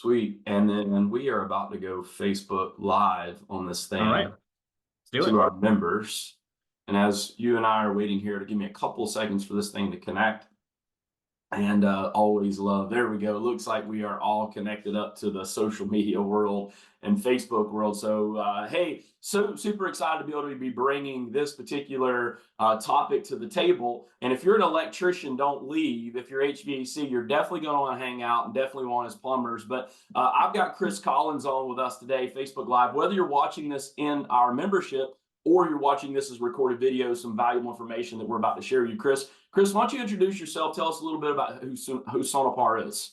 Sweet. And then we are about to go Facebook Live on this All right, thing let's do to it. our members. And as you and I are waiting here to give me a couple seconds for this thing to connect, and always love. There we go. Looks like we are all connected up to the social media world and Facebook world. So, hey, so super excited to be able to be bringing this particular topic to the table. And if you're an electrician, don't leave. If you're HVAC, you're definitely going to want to hang out and definitely want as plumbers. But I've got Chris Collins on with us today, Facebook Live. Whether you're watching this in our membership or you're watching this as recorded video, some valuable information that we're about to share with you, Chris. Chris, why don't you introduce yourself? Tell us a little bit about who Sonepar is.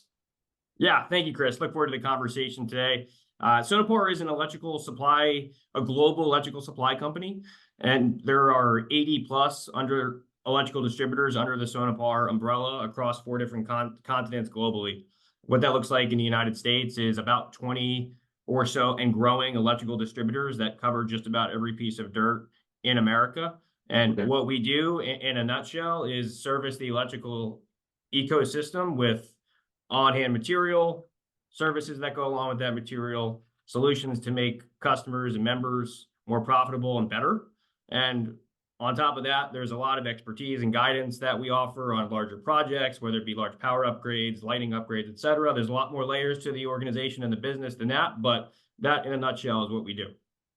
Yeah, thank you, Chris. Look forward to the conversation today. Sonepar is an a global electrical supply company, and there are 80 plus under electrical distributors under the Sonepar umbrella across four different continents globally. What that looks like in the United States is about 20 or so and growing electrical distributors that cover just about every piece of dirt in America. And Okay. what we do in a nutshell is service the electrical ecosystem with on-hand material, services that go along with that material, solutions to make customers and members more profitable and better. And on top of that, there's a lot of expertise and guidance that we offer on larger projects, whether it be large power upgrades, lighting upgrades, et cetera. There's a lot more layers to the organization and the business than that, but that in a nutshell is what we do.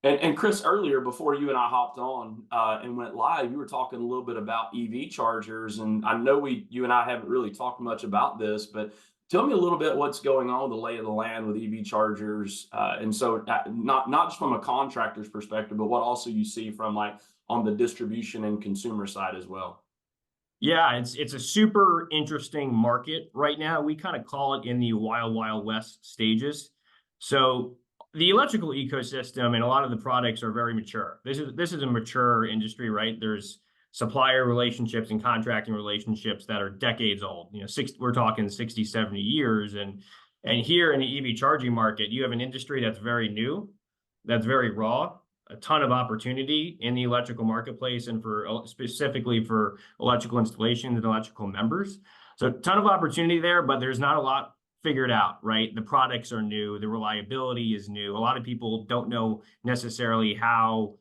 And Chris, earlier before you and I hopped on and went live, you were talking a little bit about EV chargers, and I know you and I haven't really talked much about this, but tell me a little bit what's going on, the lay of the land with EV chargers, and so not just from a contractor's perspective, but what also you see from like on the distribution and consumer side as well. Yeah, it's a super interesting market right now. We kind of call it in the wild west stages. So the electrical ecosystem and a lot of the products are very mature. This is a mature industry, right? There's supplier relationships and contracting relationships that are decades old. We're talking 60, 70 years. And here in the EV charging market, you have an industry that's very new, that's very raw, a ton of opportunity in the electrical marketplace and specifically for electrical installations and electrical members. So a ton of opportunity there, but there's not a lot figured out, right? The products are new, the reliability is new. A lot of people don't know necessarily how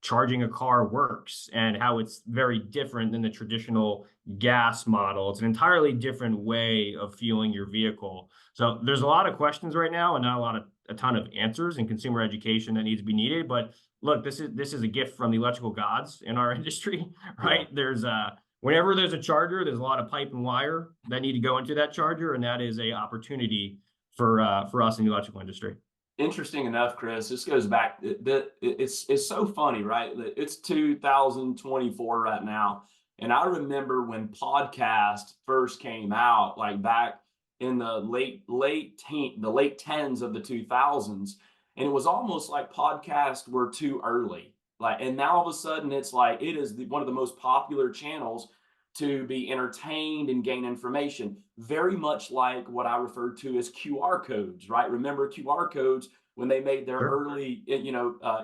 charging a car works and how it's very different than the traditional gas model. It's an entirely different way of fueling your vehicle. So there's a lot of questions right now and not a ton of answers and consumer education that needs to be needed. But look, this is a gift from the electrical gods in our industry, right? Yeah. Whenever there's a charger, there's a lot of pipe and wire that need to go into that charger, and that is a opportunity for us in the electrical industry. Interesting enough, Chris, this goes back. It's so funny, right? It's 2024 right now, and I remember when podcast first came out, like back in the late tens of the 2000s, and it was almost like podcasts were too early. Like, and now all of a sudden, it's like it is one of the most popular channels to be entertained and gain information, very much like what I referred to as QR codes, right? Remember QR codes when they made their Sure. early,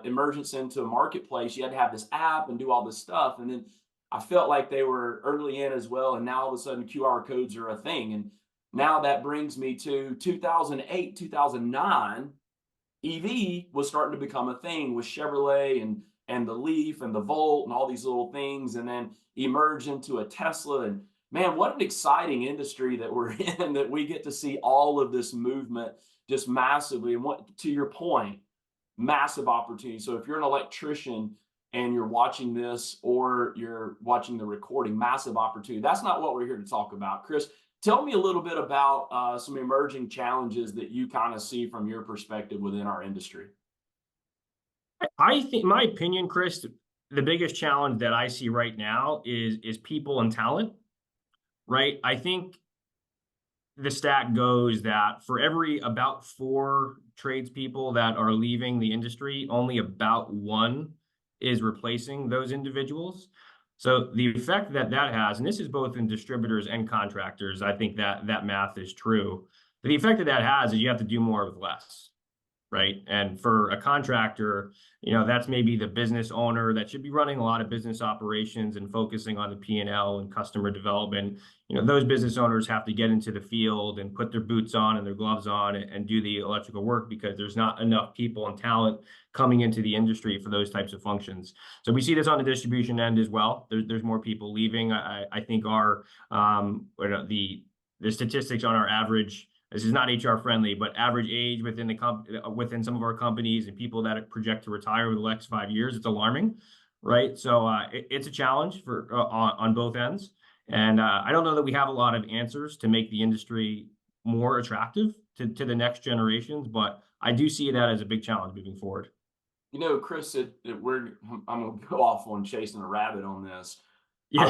emergence into a marketplace, you had to have this app and do all this stuff. And then I felt like they were early in as well. And now all of a sudden QR codes are a thing. And now that brings me to 2008, 2009, EV was starting to become a thing with Chevrolet and the Leaf and the Volt and all these little things, and then emerge into a Tesla. And man, what an exciting industry that we're in, that we get to see all of this movement just massively. And what, to your point, massive opportunity. So if you're an electrician and you're watching this or you're watching the recording, massive opportunity. That's not what we're here to talk about. Chris, tell me a little bit about some emerging challenges that you kind of see from your perspective within our industry. I think, my opinion, Chris, the biggest challenge that I see right now is people and talent, right? I think the stat goes that for every about four tradespeople that are leaving the industry, only about one is replacing those individuals. So the effect that has, and this is both in distributors and contractors, I think that math is true. But the effect that has is you have to do more with less, right? And for a contractor, that's maybe the business owner that should be running a lot of business operations and focusing on the P&L and customer development. Those business owners have to get into the field and put their boots on and their gloves on and do the electrical work because there's not enough people and talent coming into the industry for those types of functions. So we see this on the distribution end as well. There's more people leaving. I think the statistics on our average, this is not HR friendly, but average age within some of our companies and people that project to retire over the next 5 years, it's alarming, right? So it's a challenge for on both ends. And I don't know that we have a lot of answers to make the industry more attractive to the next generations, but I do see that as a big challenge moving forward. Chris, I'm gonna go off on chasing a rabbit on this. Yeah.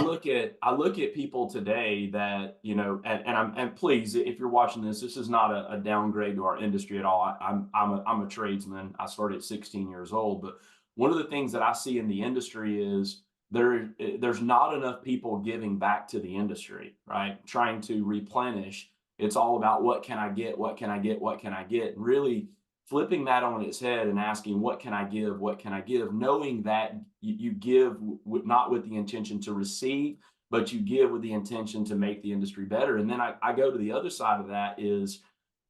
I look at people today that, and please, if you're watching this, this is not a downgrade to our industry at all. I'm a tradesman. I started at 16 years old, but one of the things that I see in the industry is there's not enough people giving back to the industry, right? Trying to replenish. It's all about what can I get, what can I get, what can I get, and really flipping that on its head and asking, what can I give? What can I give? Knowing that you give not with the intention to receive, but you give with the intention to make the industry better. And then I go to the other side of that is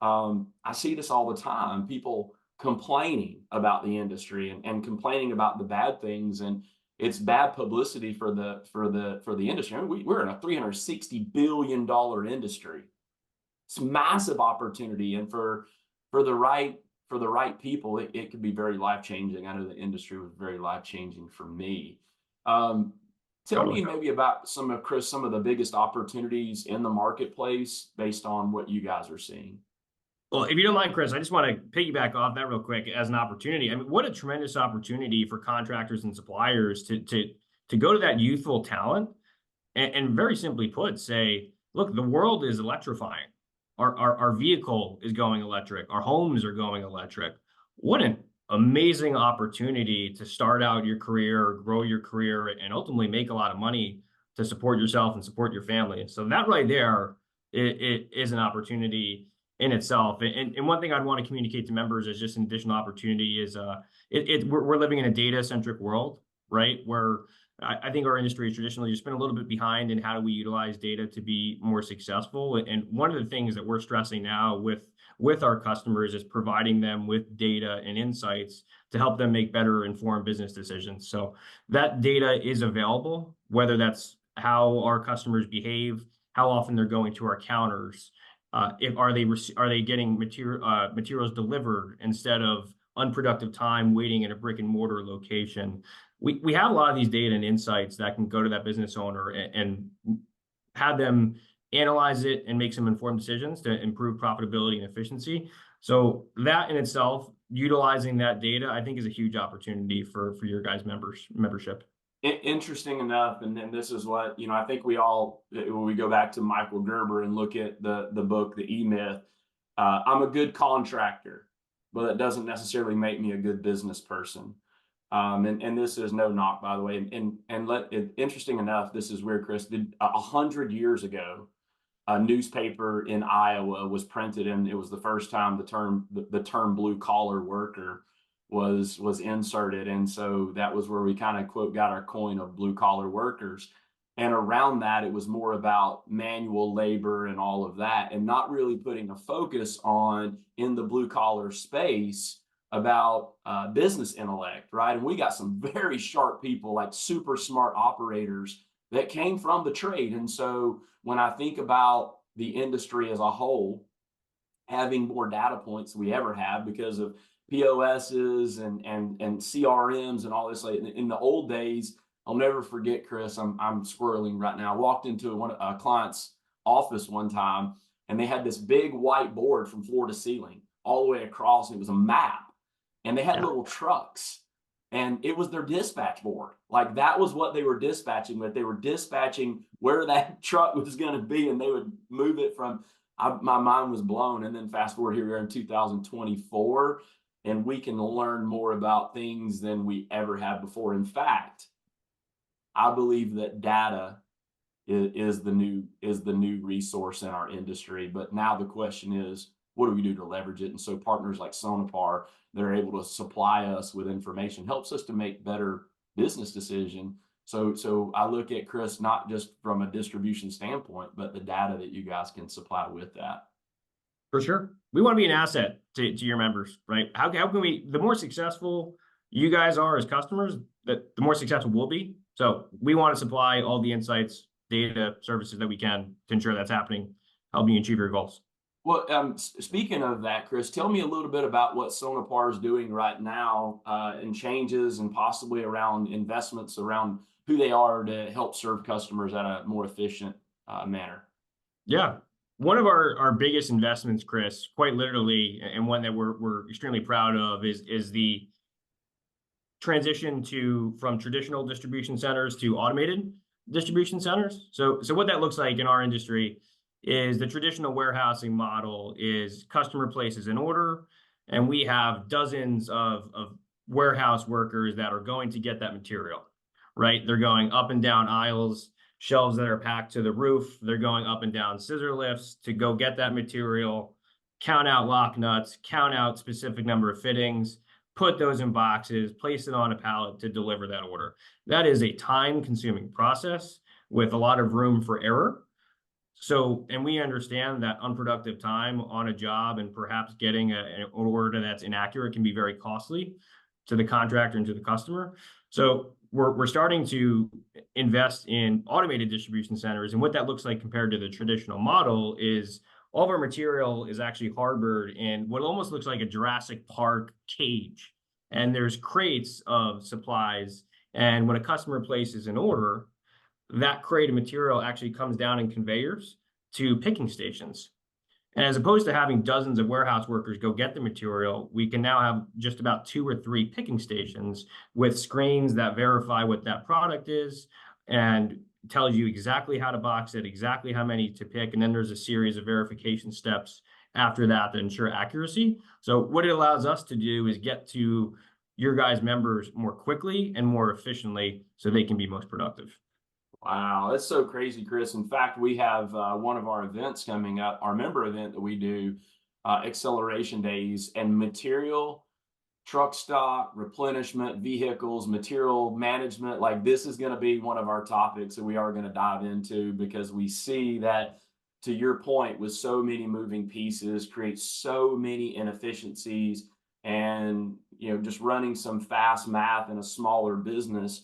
I see this all the time, people complaining about the industry and complaining about the bad things. And it's bad publicity for the industry. I mean, we're in a $360 billion industry. It's massive opportunity. And for the right people, it could be very life changing. I know the industry was very life changing for me. Tell Totally. me maybe about some of the biggest opportunities in the marketplace based on what you guys are seeing. Well, if you don't mind, Chris, I just want to piggyback off that real quick as an opportunity. I mean, what a tremendous opportunity for contractors and suppliers to go to that youthful talent and very simply put, say, look, the world is electrifying. Our vehicle is going electric. Our homes are going electric. What an amazing opportunity to start out your career, grow your career, and ultimately make a lot of money to support yourself and support your family. So that right there, it is an opportunity in itself. And one thing I'd want to communicate to members as just an additional opportunity is we're living in a data centric world, right? Where I think our industry has traditionally just been a little bit behind in how do we utilize data to be more successful. And one of the things that we're stressing now with our customers is providing them with data and insights to help them make better informed business decisions. So that data is available, whether that's how our customers behave, how often they're going to our counters, if are they getting materials delivered instead of unproductive time waiting in a brick and mortar location. We have a lot of these data and insights that can go to that business owner and have them analyze it and make some informed decisions to improve profitability and efficiency. So that in itself, utilizing that data, I think is a huge opportunity for your guys' membership. Interesting enough, and then this is what I think when we go back to Michael Gerber and look at the book, The E-Myth. I'm a good contractor, but that doesn't necessarily make me a good business person. And this is no knock, by the way. Interesting enough, this is weird, Chris. 100 years ago, a newspaper in Iowa was printed, and it was the first time the term blue collar worker was inserted, and so that was where we kind of quote got our coin of blue collar workers. And around that, it was more about manual labor and all of that, and not really putting a focus on in the blue collar space about business intellect, right? And we got some very sharp people, like super smart operators that came from the trade. And so when I think about the industry as a whole, having more data points than we ever have because of POSs and CRMs and all this. Like in the old days, I'll never forget, Chris. I'm swirling right now. I walked into a client's office one time, and they had this big white board from floor to ceiling, all the way across. And it was a map, and they had little trucks, and it was their dispatch board. Like that was what they were dispatching with. They were dispatching where that truck was going to be, and they would move it from. My mind was blown. And then fast forward here, we're in 2024, and we can learn more about things than we ever have before. In fact, I believe that data is the new resource in our industry. But now the question is, what do we do to leverage it? And so partners like Sonepar, they're able to supply us with information, helps us to make better business decision. So I look at Chris not just from a distribution standpoint, but the data that you guys can supply with that. For sure. We want to be an asset to your members, right? How can we, the more successful you guys are as customers, the more successful we'll be. So we want to supply all the insights, data, services that we can to ensure that's happening, helping you achieve your goals. Well, speaking of that, Chris, tell me a little bit about what Sonepar is doing right now, and changes and possibly around investments around who they are to help serve customers at a more efficient manner. Yeah. One of our biggest investments, Chris, quite literally, and one that we're extremely proud of is the transition from traditional distribution centers to automated distribution centers. So what that looks like in our industry is the traditional warehousing model is customer places an order, and we have dozens of warehouse workers that are going to get that material, right? They're going up and down aisles, shelves that are packed to the roof. They're going up and down scissor lifts to go get that material, count out lock nuts, count out specific number of fittings, put those in boxes, place it on a pallet to deliver that order. That is a time-consuming process with a lot of room for error. So, and we understand that unproductive time on a job and perhaps getting an order that's inaccurate can be very costly to the contractor and to the customer. So we're starting to invest in automated distribution centers. And what that looks like compared to the traditional model is all of our material is actually harbored in what almost looks like a Jurassic Park cage. And there's crates of supplies. And when a customer places an order, that crate of material actually comes down in conveyors to picking stations. And as opposed to having dozens of warehouse workers go get the material, we can now have just about 2 or 3 picking stations with screens that verify what that product is and tells you exactly how to box it, exactly how many to pick. And then there's a series of verification steps after that to ensure accuracy. So what it allows us to do is get to your guys' members more quickly and more efficiently so they can be most productive. Wow, that's so crazy, Chris. In fact, we have one of our events coming up, our member event that we do, Acceleration Days, and material, truck stock, replenishment, vehicles, material management. Like this is going to be one of our topics that we are going to dive into because we see that, to your point, with so many moving pieces, creates so many inefficiencies, and just running some fast math in a smaller business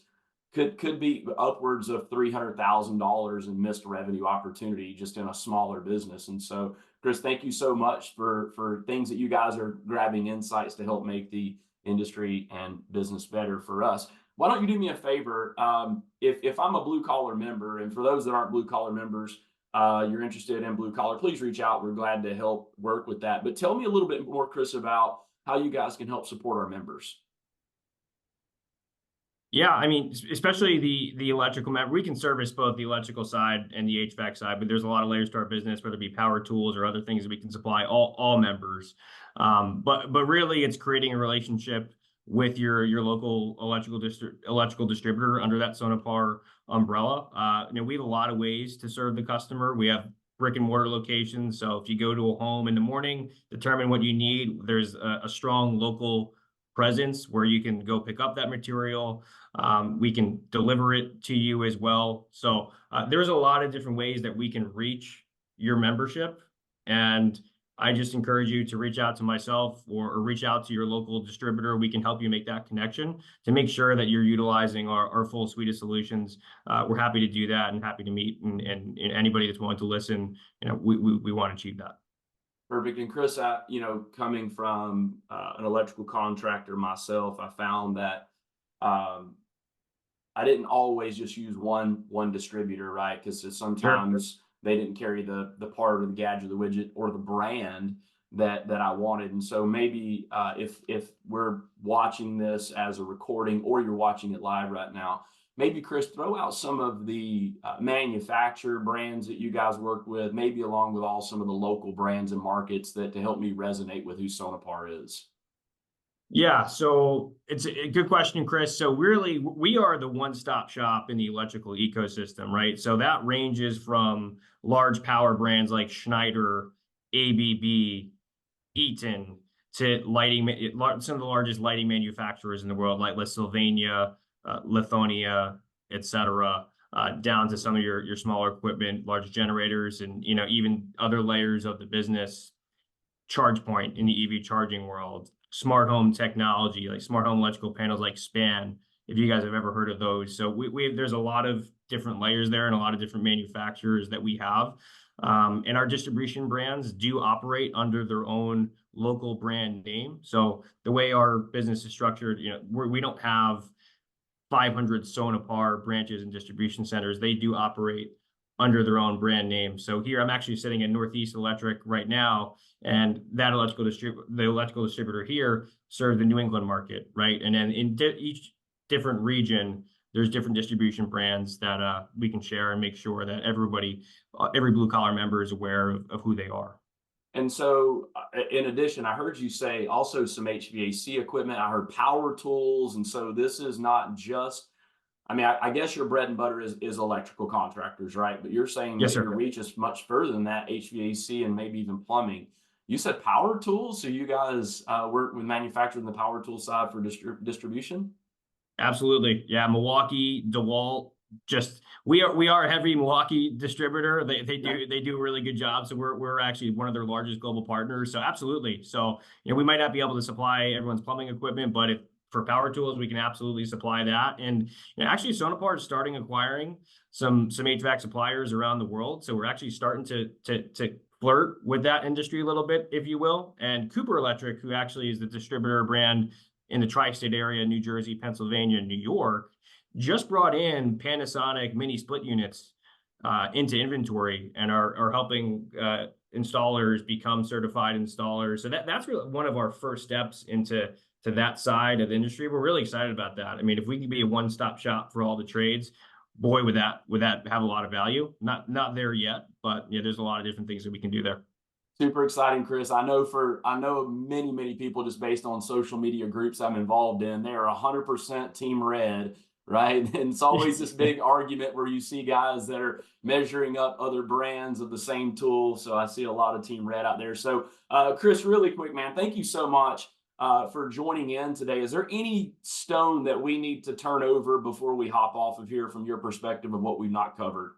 could be upwards of $300,000 in missed revenue opportunity just in a smaller business. And so, Chris, thank you so much for things that you guys are grabbing insights to help make the industry and business better for us. Why don't you do me a favor? If I'm a blue collar member, and for those that aren't blue collar members, you're interested in blue collar, please reach out. We're glad to help work with that. But tell me a little bit more, Chris, about how you guys can help support our members. Yeah, I mean, especially the electrical map. We can service both the electrical side and the HVAC side, but there's a lot of layers to our business, whether it be power tools or other things that we can supply all members. But really, it's creating a relationship with your local electrical distributor under that Sonepar umbrella. We have a lot of ways to serve the customer. We have brick and mortar locations. So if you go to a home in the morning, determine what you need. There's a strong local presence where you can go pick up that material. We can deliver it to you as well. So there's a lot of different ways that we can reach your membership. And I just encourage you to reach out to myself or reach out to your local distributor. We can help you make that connection to make sure that you're utilizing our full suite of solutions. We're happy to do that and happy to meet, and anybody that's willing to listen, we want to achieve that. Perfect. And Chris, coming from an electrical contractor myself, I found that I didn't always just use one distributor, right? Because sometimes they didn't carry the part or the gadget, the widget, or the brand that I wanted. And so maybe if we're watching this as a recording or you're watching it live right now, maybe Chris, throw out some of the manufacturer brands that you guys work with, maybe along with all some of the local brands and markets to help me resonate with who Sonepar is. Yeah, so it's a good question, Chris. So really, we are the one-stop shop in the electrical ecosystem, right? So that ranges from large power brands like Schneider, ABB, Eaton to some of the largest lighting manufacturers in the world, like Sylvania, Lithonia, etc., down to some of your smaller equipment, large generators, and even other layers of the business. ChargePoint in the EV charging world, smart home technology like smart home electrical panels like Span, if you guys have ever heard of those. So there's a lot of different layers there and a lot of different manufacturers that we have. And our distribution brands do operate under their own local brand name. So the way our business is structured, we don't have 500 Sonepar branches and distribution centers. They do operate under their own brand name. So here I'm actually sitting in Northeast Electric right now, and the electrical distributor here serves the New England market, right? And then in each different region, there's different distribution brands that we can share and make sure that every blue collar member is aware of who they are. And so, in addition, I heard you say also some HVAC equipment. I heard power tools. And so, this is not just, I mean, I guess your bread and butter is electrical contractors, right? But you're saying Yes, that sir. your reach is much further than that, HVAC and maybe even plumbing. You said power tools. So, you guys work with manufacturing the power tool side for distribution? Absolutely. Yeah, Milwaukee, DeWalt, just we are a heavy Milwaukee distributor. They do a really good job. So we're actually one of their largest global partners. So absolutely. So we might not be able to supply everyone's plumbing equipment, but if for power tools, we can absolutely supply that. And actually Sonepar is starting acquiring some HVAC suppliers around the world. So we're actually starting to flirt with that industry a little bit, if you will. And Cooper Electric, who actually is the distributor brand in the tri-state area, New Jersey, Pennsylvania, New York, just brought in Panasonic mini split units into inventory and are helping installers become certified installers. So that's really one of our first steps into that side of the industry. We're really excited about that. I mean, if we can be a one-stop shop for all the trades, boy, would that have a lot of value. Not there yet, but there's a lot of different things that we can do there. Super exciting, Chris. I know many people just based on social media groups I'm involved in, they are 100% team red, right? And it's always this big argument where you see guys that are measuring up other brands of the same tool. So I see a lot of team red out there. So Chris, really quick, man, thank you so much for joining in today. Is there any stone that we need to turn over before we hop off of here from your perspective of what we've not covered?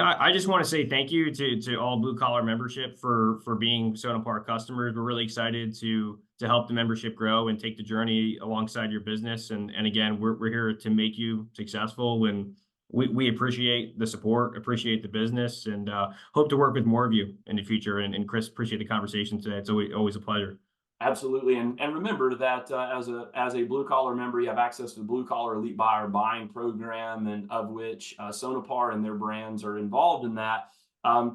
I just want to say thank you to all blue collar membership for being Sonepar customers. We're really excited to help the membership grow and take the journey alongside your business. And again, we're here to make you successful. And we appreciate the support, appreciate the business, and hope to work with more of you in the future. And Chris, appreciate the conversation today. It's always a pleasure. Absolutely, and remember that as a blue collar member, you have access to the Blue Collar Elite Buyer Buying Program, and of which Sonepar and their brands are involved in that.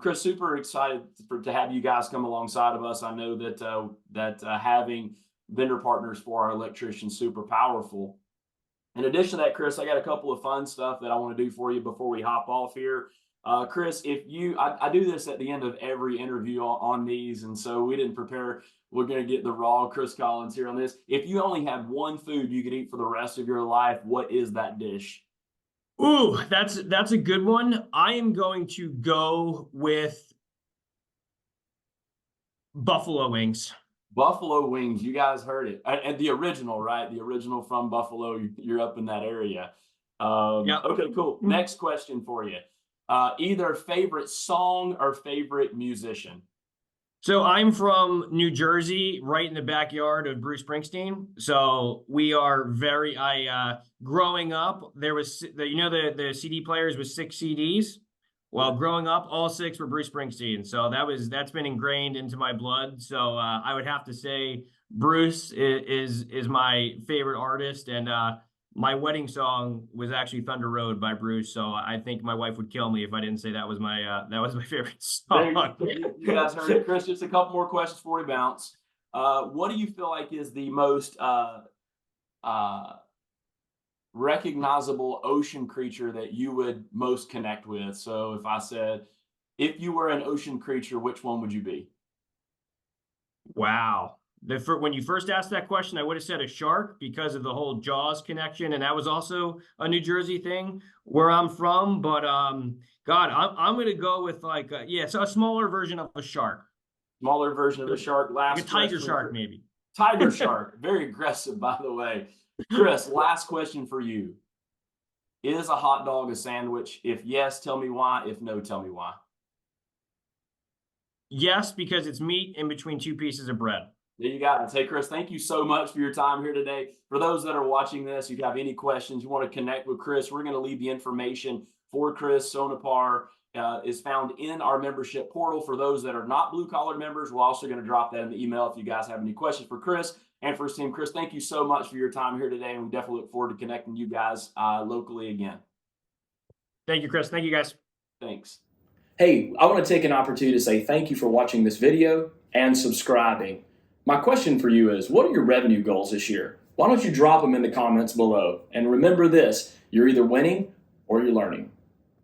Chris, super excited to have you guys come alongside of us. I know that having vendor partners for our electricians super powerful. In addition to that, Chris, I got a couple of fun stuff that I want to do for you before we hop off here. Chris, I do this at the end of every interview on these, and so we didn't prepare. We're going to get the raw Chris Collins here on this. If you only had one food you could eat for the rest of your life, what is that dish? Ooh, that's a good one. I am going to go with buffalo wings. Buffalo wings. You guys heard it. And the original, right? The original from Buffalo. You're up in that area. Yep. Okay, cool. Next question for you. Either favorite song or favorite musician. So I'm from New Jersey, right in the backyard of Bruce Springsteen. So we are growing up, there was the CD players with 6 CDs. Well, growing up, all 6 were Bruce Springsteen. So that's been ingrained into my blood. So I would have to say Bruce is my favorite artist, and my wedding song was actually Thunder Road by Bruce. So I think my wife would kill me if I didn't say that was my favorite song. You guys heard it, Chris. Just a couple more questions before we bounce. What do you feel like is the most recognizable ocean creature that you would most connect with? So if I said, if you were an ocean creature, which one would you be? Wow. When you first asked that question, I would have said a shark because of the whole Jaws connection, and that was also a New Jersey thing where I'm from. But God, I'm going to go with so a smaller version of a shark. Smaller version of a shark. Like a Last tiger question. shark, maybe. Tiger shark. Very aggressive, by the way. Chris, last question for you. Is a hot dog a sandwich? If yes, tell me why. If no, tell me why. Yes, because it's meat in between two pieces of bread. There you got it. Hey, Chris, thank you so much for your time here today. For those that are watching this, if you have any questions, you want to connect with Chris, we're going to leave the information for Chris. Sonepar is found in our membership portal. For those that are not blue collar members, we're also going to drop that in the email if you guys have any questions for Chris and for his team. Chris, thank you so much for your time here today, and we definitely look forward to connecting you guys locally again. Thank you, Chris. Thank you, guys. Thanks. Hey, I want to take an opportunity to say thank you for watching this video and subscribing. My question for you is, what are your revenue goals this year? Why don't you drop them in the comments below? And remember this, you're either winning or you're learning.